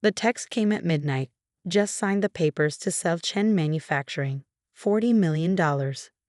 The text came at midnight. Just signed the papers to sell Chen Manufacturing. $40 million.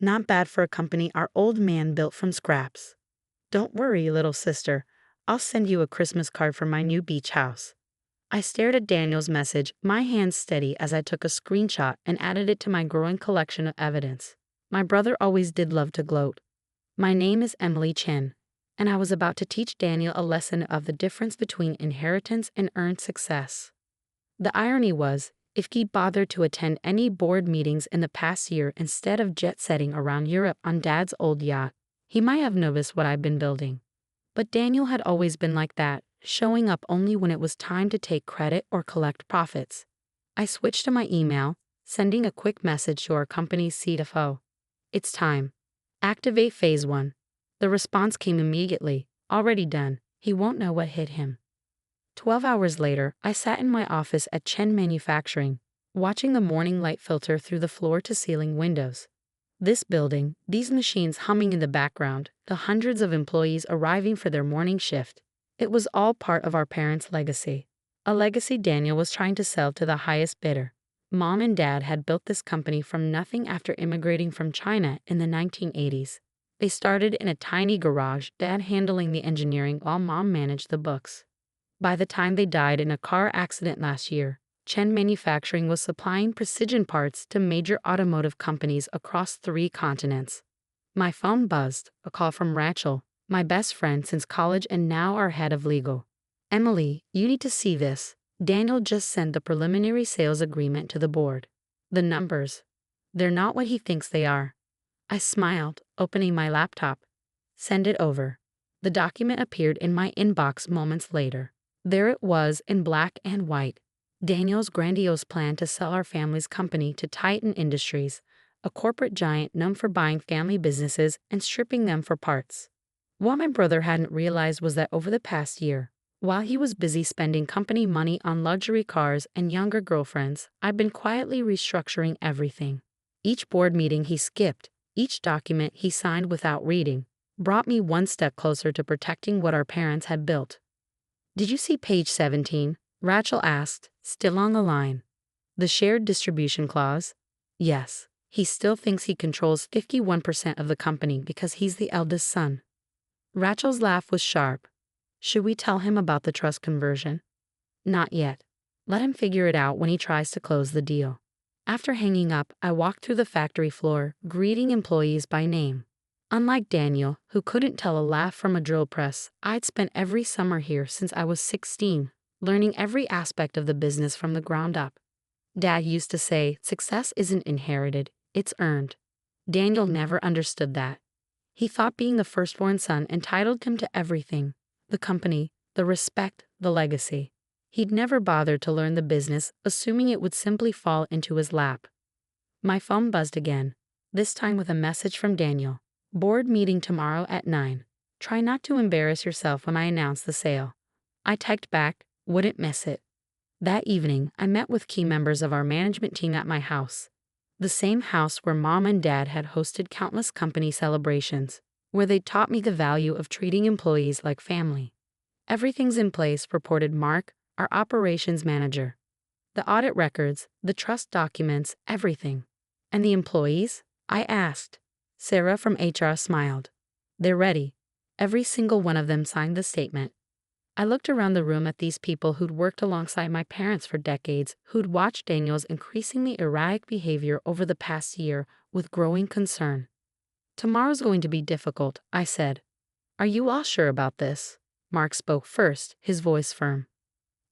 Not bad for a company our old man built from scraps. Don't worry, little sister. I'll send you a Christmas card for my new beach house. I stared at Daniel's message, my hands steady as I took a screenshot and added it to my growing collection of evidence. My brother always did love to gloat. My name is Emily Chen, and I was about to teach Daniel a lesson of the difference between inheritance and earned success. The irony was, if he bothered to attend any board meetings in the past year instead of jet-setting around Europe on Dad's old yacht, he might have noticed what I'd been building. But Daniel had always been like that, showing up only when it was time to take credit or collect profits. I switched to my email, sending a quick message to our company's CFO. It's time. Activate phase 1. The response came immediately. Already done. He won't know what hit him. 12 hours later, I sat in my office at Chen Manufacturing, watching the morning light filter through the floor-to-ceiling windows. This building, these machines humming in the background, the hundreds of employees arriving for their morning shift. It was all part of our parents' legacy. A legacy Daniel was trying to sell to the highest bidder. Mom and Dad had built this company from nothing after immigrating from China in the 1980s. They started in a tiny garage, Dad handling the engineering while Mom managed the books. By the time they died in a car accident last year, Chen Manufacturing was supplying precision parts to major automotive companies across 3 continents. My phone buzzed, a call from Rachel, my best friend since college and now our head of legal. Emily, you need to see this. Daniel just sent the preliminary sales agreement to the board. The numbers. They're not what he thinks they are. I smiled, opening my laptop. Send it over. The document appeared in my inbox moments later. There it was in black and white. Daniel's grandiose plan to sell our family's company to Titan Industries, a corporate giant known for buying family businesses and stripping them for parts. What my brother hadn't realized was that over the past year, while he was busy spending company money on luxury cars and younger girlfriends, I'd been quietly restructuring everything. Each board meeting he skipped, each document he signed without reading, brought me one step closer to protecting what our parents had built. Did you see page 17? Rachel asked, still on the line. The shared distribution clause? Yes, he still thinks he controls 51% of the company because he's the eldest son. Rachel's laugh was sharp. Should we tell him about the trust conversion? Not yet. Let him figure it out when he tries to close the deal. After hanging up, I walked through the factory floor, greeting employees by name. Unlike Daniel, who couldn't tell a laugh from a drill press, I'd spent every summer here since I was 16, learning every aspect of the business from the ground up. Dad used to say, success isn't inherited, it's earned. Daniel never understood that. He thought being the firstborn son entitled him to everything, the company, the respect, the legacy. He'd never bothered to learn the business, assuming it would simply fall into his lap. My phone buzzed again, this time with a message from Daniel. Board meeting tomorrow at 9. Try not to embarrass yourself when I announce the sale. I typed back, wouldn't miss it. That evening, I met with key members of our management team at my house. The same house where Mom and Dad had hosted countless company celebrations, where they taught me the value of treating employees like family. Everything's in place, reported Mark, our operations manager. The audit records, the trust documents, everything. And the employees? I asked. Sarah from HR smiled. They're ready. Every single one of them signed the statement. I looked around the room at these people who'd worked alongside my parents for decades, who'd watched Daniel's increasingly erratic behavior over the past year with growing concern. Tomorrow's going to be difficult, I said. Are you all sure about this? Mark spoke first, his voice firm.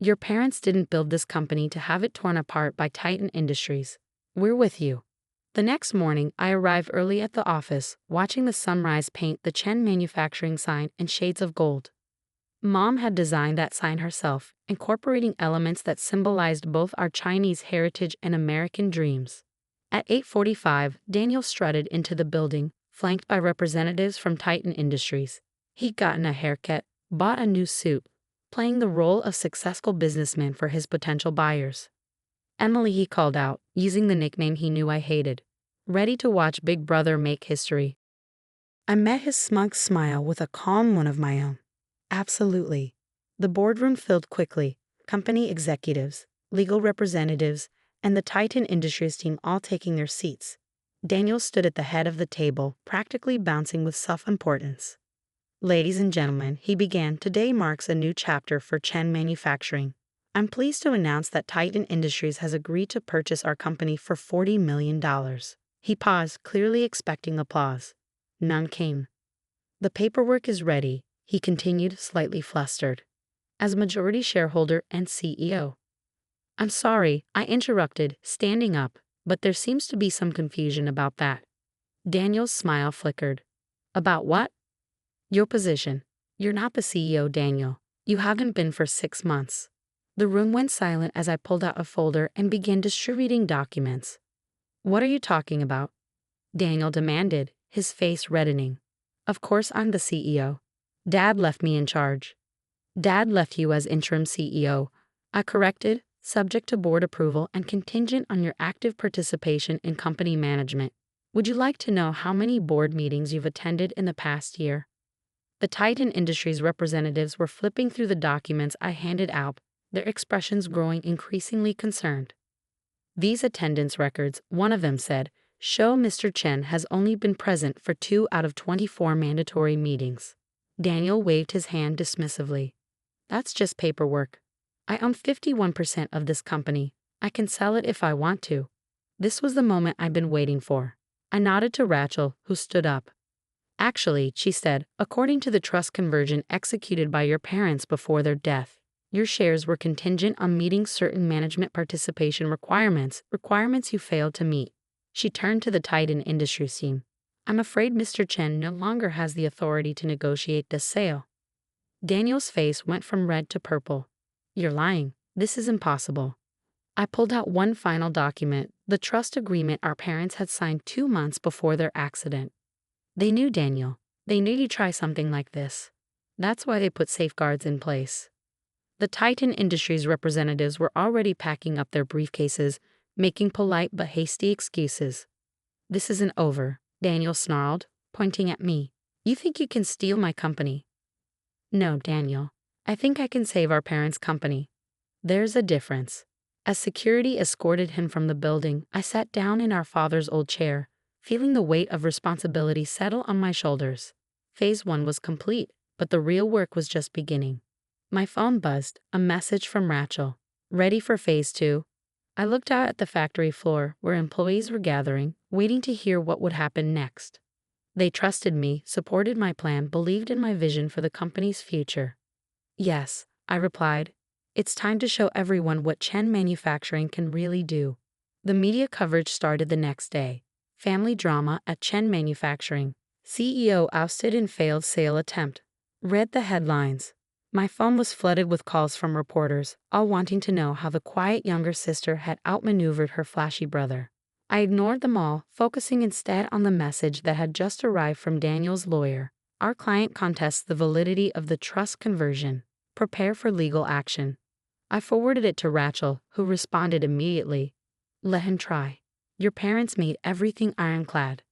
Your parents didn't build this company to have it torn apart by Titan Industries. We're with you. The next morning, I arrived early at the office, watching the sunrise paint the Chen Manufacturing sign in shades of gold. Mom had designed that sign herself, incorporating elements that symbolized both our Chinese heritage and American dreams. At 8:45, Daniel strutted into the building, flanked by representatives from Titan Industries. He'd gotten a haircut, bought a new suit, playing the role of successful businessman for his potential buyers. Emily, he called out, using the nickname he knew I hated. Ready to watch Big Brother make history. I met his smug smile with a calm one of my own. Absolutely. The boardroom filled quickly, company executives, legal representatives, and the Titan Industries team all taking their seats. Daniel stood at the head of the table, practically bouncing with self-importance. Ladies and gentlemen, he began, today marks a new chapter for Chen Manufacturing. I'm pleased to announce that Titan Industries has agreed to purchase our company for $40 million. He paused, clearly expecting applause. None came. The paperwork is ready, he continued, slightly flustered. As majority shareholder and CEO. I'm sorry, I interrupted, standing up, but there seems to be some confusion about that. Daniel's smile flickered. About what? Your position. You're not the CEO, Daniel. You haven't been for 6 months. The room went silent as I pulled out a folder and began distributing documents. What are you talking about? Daniel demanded, his face reddening. Of course I'm the CEO. Dad left me in charge. Dad left you as interim CEO. I corrected, subject to board approval and contingent on your active participation in company management. Would you like to know how many board meetings you've attended in the past year? The Titan Industries representatives were flipping through the documents I handed out, their expressions growing increasingly concerned. These attendance records, one of them said, show Mr. Chen has only been present for 2 out of 24 mandatory meetings. Daniel waved his hand dismissively. That's just paperwork. I own 51% of this company. I can sell it if I want to. This was the moment I've been waiting for. I nodded to Rachel, who stood up. Actually, she said, according to the trust conversion executed by your parents before their death, your shares were contingent on meeting certain management participation requirements you failed to meet. She turned to the Titan Industries team. I'm afraid Mr. Chen no longer has the authority to negotiate this sale. Daniel's face went from red to purple. You're lying. This is impossible. I pulled out one final document, the trust agreement our parents had signed 2 months before their accident. They knew, Daniel. They knew you'd try something like this. That's why they put safeguards in place. The Titan Industries representatives were already packing up their briefcases, making polite but hasty excuses. This isn't over, Daniel snarled, pointing at me. You think you can steal my company? No, Daniel. I think I can save our parents' company. There's a difference. As security escorted him from the building, I sat down in our father's old chair, feeling the weight of responsibility settle on my shoulders. Phase 1 was complete, but the real work was just beginning. My phone buzzed, a message from Rachel. Ready for Phase 2? I looked out at the factory floor, where employees were gathering, waiting to hear what would happen next. They trusted me, supported my plan, believed in my vision for the company's future. Yes, I replied. It's time to show everyone what Chen Manufacturing can really do. The media coverage started the next day. Family drama at Chen Manufacturing. CEO ousted in failed sale attempt. Read the headlines. My phone was flooded with calls from reporters, all wanting to know how the quiet younger sister had outmaneuvered her flashy brother. I ignored them all, focusing instead on the message that had just arrived from Daniel's lawyer. Our client contests the validity of the trust conversion. Prepare for legal action. I forwarded it to Rachel, who responded immediately. Let him try. Your parents made everything ironclad.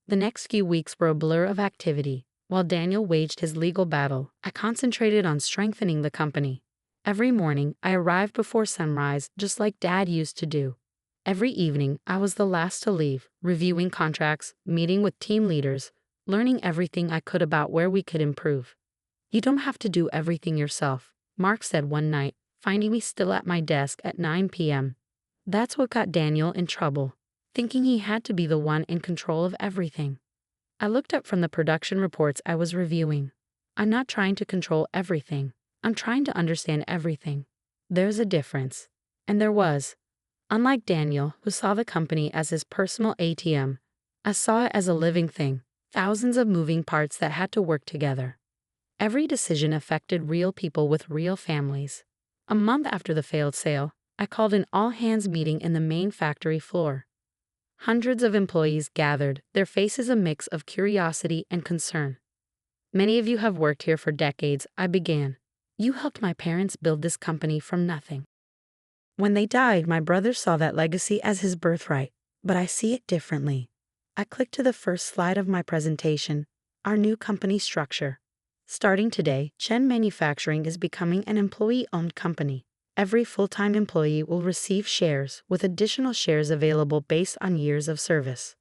The next few weeks were a blur of activity. While Daniel waged his legal battle, I concentrated on strengthening the company. Every morning, I arrived before sunrise, just like Dad used to do. Every evening, I was the last to leave, reviewing contracts, meeting with team leaders, learning everything I could about where we could improve. You don't have to do everything yourself, Mark said one night, finding me still at my desk at 9 p.m. That's what got Daniel in trouble, thinking he had to be the one in control of everything. I looked up from the production reports I was reviewing. I'm not trying to control everything. I'm trying to understand everything. There's a difference. And there was. Unlike Daniel, who saw the company as his personal ATM, I saw it as a living thing, thousands of moving parts that had to work together. Every decision affected real people with real families. A month after the failed sale, I called an all-hands meeting in the main factory floor. Hundreds of employees gathered, their faces a mix of curiosity and concern. Many of you have worked here for decades, I began. You helped my parents build this company from nothing. When they died, my brother saw that legacy as his birthright, but I see it differently. I clicked to the first slide of my presentation, our new company structure. Starting today, Chen Manufacturing is becoming an employee-owned company. Every full-time employee will receive shares, with additional shares available based on years of service.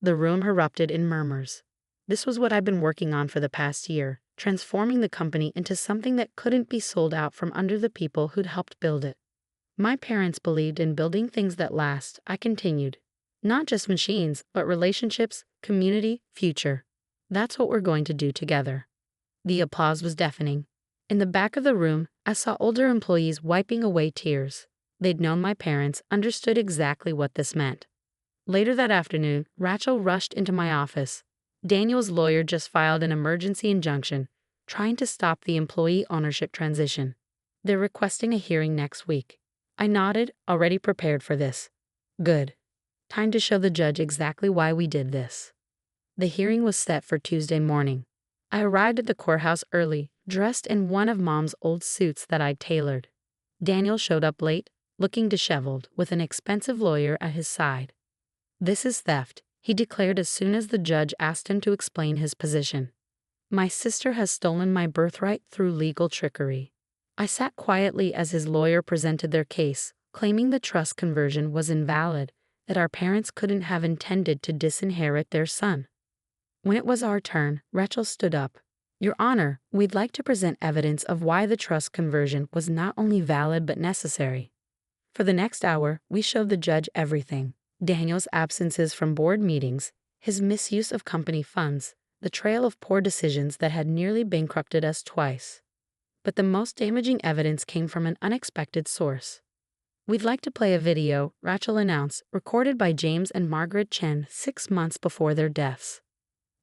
The room erupted in murmurs. This was what I'd been working on for the past year, transforming the company into something that couldn't be sold out from under the people who'd helped build it. My parents believed in building things that last, I continued. Not just machines, but relationships, community, future. That's what we're going to do together. The applause was deafening. In the back of the room, I saw older employees wiping away tears. They'd known my parents, understood exactly what this meant. Later that afternoon, Rachel rushed into my office. Daniel's lawyer just filed an emergency injunction, trying to stop the employee ownership transition. They're requesting a hearing next week. I nodded, already prepared for this. Good. Time to show the judge exactly why we did this. The hearing was set for Tuesday morning. I arrived at the courthouse early, dressed in one of Mom's old suits that I'd tailored. Daniel showed up late, looking disheveled, with an expensive lawyer at his side. This is theft, he declared as soon as the judge asked him to explain his position. My sister has stolen my birthright through legal trickery. I sat quietly as his lawyer presented their case, claiming the trust conversion was invalid, that our parents couldn't have intended to disinherit their son. When it was our turn, Rachel stood up. Your Honor, we'd like to present evidence of why the trust conversion was not only valid but necessary. For the next hour, we showed the judge everything. Daniel's absences from board meetings, his misuse of company funds, the trail of poor decisions that had nearly bankrupted us twice. But the most damaging evidence came from an unexpected source. We'd like to play a video, Rachel announced, recorded by James and Margaret Chen 6 months before their deaths.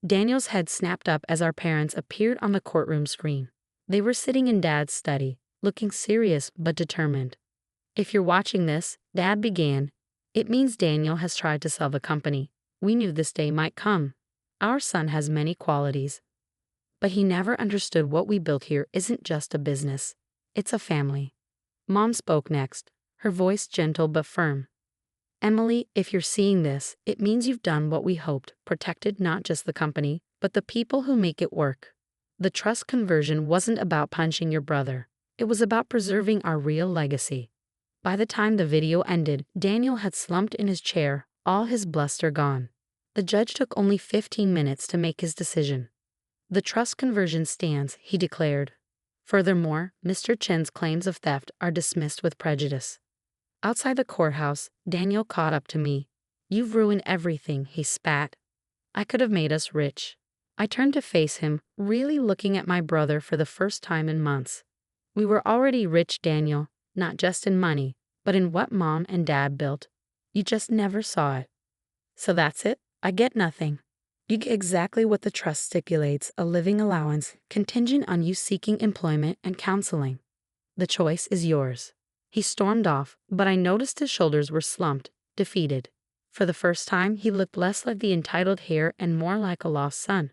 Daniel's head snapped up as our parents appeared on the courtroom screen. They were sitting in Dad's study, looking serious but determined. If you're watching this, Dad began, it means Daniel has tried to sell the company. We knew this day might come. Our son has many qualities. But he never understood what we built here isn't just a business. It's a family. Mom spoke next, her voice gentle but firm. Emily, if you're seeing this, it means you've done what we hoped, protected not just the company, but the people who make it work. The trust conversion wasn't about punching your brother. It was about preserving our real legacy. By the time the video ended, Daniel had slumped in his chair, all his bluster gone. The judge took only 15 minutes to make his decision. The trust conversion stands, he declared. Furthermore, Mr. Chen's claims of theft are dismissed with prejudice. Outside the courthouse, Daniel caught up to me. You've ruined everything, he spat. I could have made us rich. I turned to face him, really looking at my brother for the first time in months. We were already rich, Daniel, not just in money, but in what Mom and Dad built. You just never saw it. So that's it? I get nothing. You get exactly what the trust stipulates, a living allowance, contingent on you seeking employment and counseling. The choice is yours. He stormed off, but I noticed his shoulders were slumped, defeated. For the first time, he looked less like the entitled heir and more like a lost son.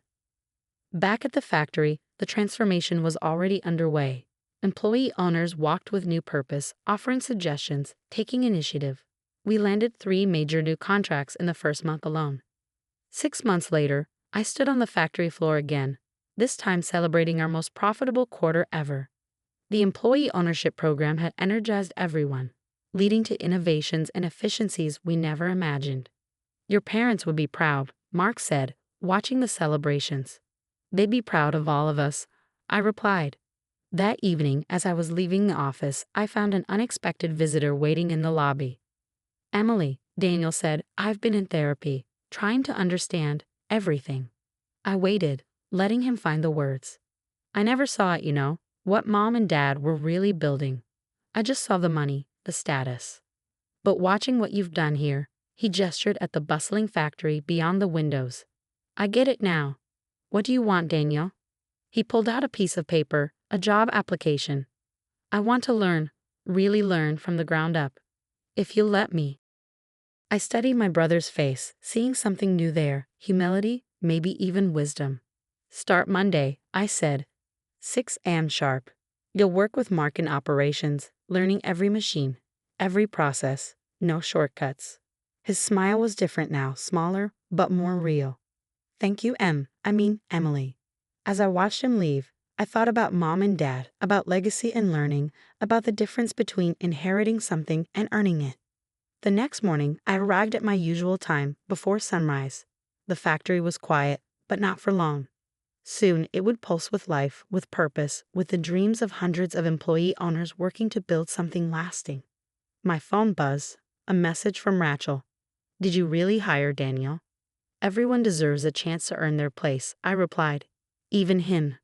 Back at the factory, the transformation was already underway. Employee owners walked with new purpose, offering suggestions, taking initiative. We landed 3 major new contracts in the first month alone. 6 months later, I stood on the factory floor again, this time celebrating our most profitable quarter ever. The employee ownership program had energized everyone, leading to innovations and efficiencies we never imagined. Your parents would be proud, Mark said, watching the celebrations. They'd be proud of all of us, I replied. That evening, as I was leaving the office, I found an unexpected visitor waiting in the lobby. Emily, Daniel said, I've been in therapy, trying to understand everything. I waited, letting him find the words. I never saw it, what Mom and Dad were really building. I just saw the money, the status. But watching what you've done here, he gestured at the bustling factory beyond the windows. I get it now. What do you want, Daniel? He pulled out a piece of paper, a job application. I want to learn, really learn from the ground up. If you'll let me. I studied my brother's face, seeing something new there, humility, maybe even wisdom. Start Monday, I said. 6 a.m. sharp. You'll work with Mark in operations, learning every machine, every process, no shortcuts. His smile was different now, smaller, but more real. Thank you, Emily. As I watched him leave, I thought about mom and dad, about legacy and learning, about the difference between inheriting something and earning it. The next morning, I arrived at my usual time, before sunrise. The factory was quiet, but not for long. Soon it would pulse with life, with purpose, with the dreams of hundreds of employee owners working to build something lasting. My phone buzzed, a message from Rachel. "Did you really hire Daniel?" "Everyone deserves a chance to earn their place," I replied. "Even him."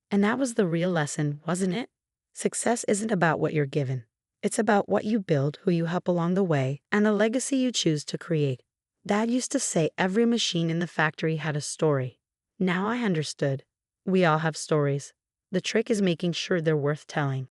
And that was the real lesson, wasn't it? Success isn't about what you're given. It's about what you build, who you help along the way, and the legacy you choose to create. Dad used to say every machine in the factory had a story. Now I understood. We all have stories. The trick is making sure they're worth telling.